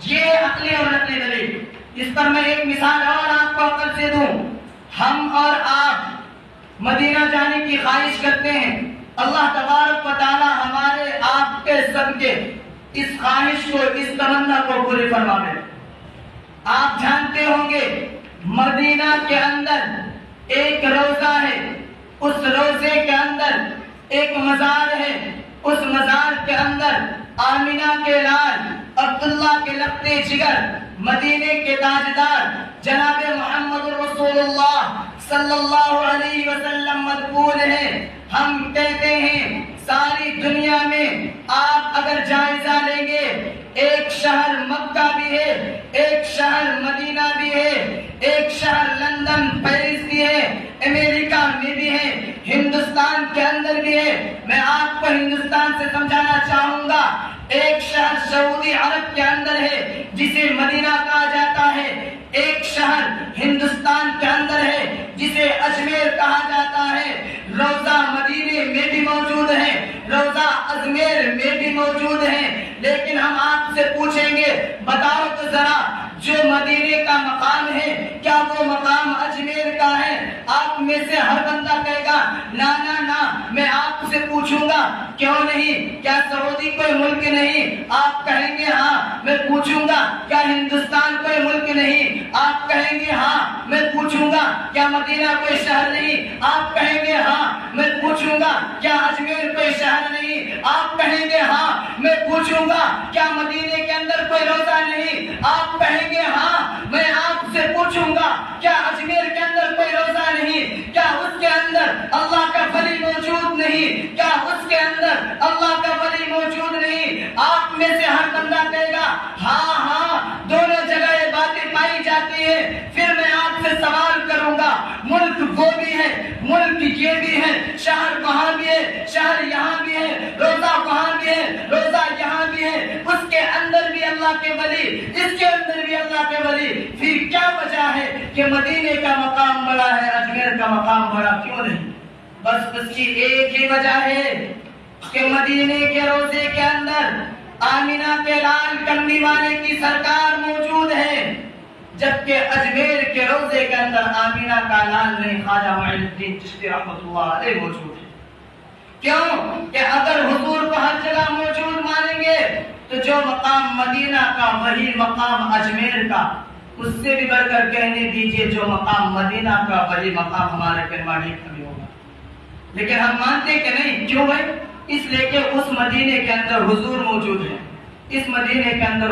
یہ عقلی اور نقلی دلیل. اس پر میں ایک مثال اور آپ کو عقل سے دوں. ہم اور آپ مدینہ جانے کی خواہش کرتے ہیں. اللہ تبارک و تعالی ہمارے آپ کے سب کے اس خواہش کو، اس تمنا کو پوری فرمائے. آپ جانتے ہوں گے مدینہ کے اندر ایک روضہ ہے، اس روضے کے اندر ایک مزار ہے، اس مزار کے اندر آمینہ کے لال عبداللہ کے لختے جگر مدینے کے تاجدار جناب محمد رسول اللہ صلی اللہ علیہ وسلم مدفون ہے. ہم کہتے ہیں ساری دنیا میں آپ اگر جائزہ لیں گے، ایک شہر مکہ بھی ہے، ایک شہر مدینہ بھی ہے، ایک شہر لندن پیرس بھی ہے، امریکہ میں بھی ہے، ہندوستان کے اندر بھی ہے. میں آپ کو ہندوستان سے سمجھانا چاہوں گا. ایک شہر سعودی عرب کے اندر ہے جسے مدینہ کہا جاتا ہے. ایک شہر ہندوستان کے اندر ہے جسے اجمیر کہا جاتا ہے. روضہ مدینے میں بھی موجود ہے، روضہ اجمیر میں بھی موجود ہے. لیکن ہم آپ سے پوچھیں گے، بتاؤ تو ذرا، جو مدینے کا مقام ہے کیا وہ مقام اجمیر کا ہے؟ آپ میں سے ہر بندہ کہے گا نا نا نا. میں آپ سے پوچھوں گا کیوں نہیں؟ کیا سعودی کوئی ملک نہیں؟ آپ کہیں گے ہاں. میں پوچھوں گا کیا ہندوستان کوئی ملک نہیں؟ آپ کہیں گے ہاں. میں پوچھوں گا کیا مدینہ کوئی شہر نہیں؟ آپ کہیں گے ہاں. میں پوچھوں گا کیا اجمیر کوئی شہر نہیں؟ آپ کہیں گے ہاں. میں پوچھوں گا کیا مدینے کے اندر کوئی روضہ نہیں؟ آپ کہیں گے ہاں. میں آپ سے پوچھوں گا کیا اجمیر کے اندر کوئی روضہ نہیں؟ کیا اس کے اندر اللہ کا ولی موجود نہیں؟ کیا اس کے اندر اللہ کا ولی موجود نہیں؟ آپ میں سے ہر بندہ کہے گا ہاں ہاں، دونوں جگہ یہ باتیں پائی جاتی ہے. پھر میں آپ سے سوال کروں گا، ملک وہ بھی ہے، ملک یہ بھی ہے، شہر وہاں بھی ہے، شہر یہاں بھی ہے، روضہ وہاں بھی ہے، روضہ یہاں بھی ہے، اس کے اندر بھی اللہ کے ولی، اس کے اندر بھی اللہ کے ولی. پھر کیا وجہ ہے کہ مدینے کا مقام بڑا ہے، اجمیر کا مقام بڑا کیوں نہیں؟ بس اس کی ایک ہی وجہ ہے کہ مدینے کے روضے کے اندر آمینہ کے لال کملی والے کی سرکار موجود ہے، جبکہ اجمیر کے روضے کے اندر آمینہ کا لال نہیں، خواجہ معین الدین چشتی رحمۃ اللہ علیہ موجود ہے. کیوں کہ اگر حضور کو ہر جگہ موجود مانیں گے تو جو مقام مدینہ کا وہی مقام اجمیر کا. اس سے بھی بڑھ کر کہنے دیجئے جو مقام مدینہ کا وہی مقام ہمارے کرواڑی کا بھی ہوگا. لیکن ہم مانتے کہ نہیں. کیوں بھائی؟ اس لیے کہ اس مدینے کے اندر حضور موجود ہے، اس مدینے کے اندر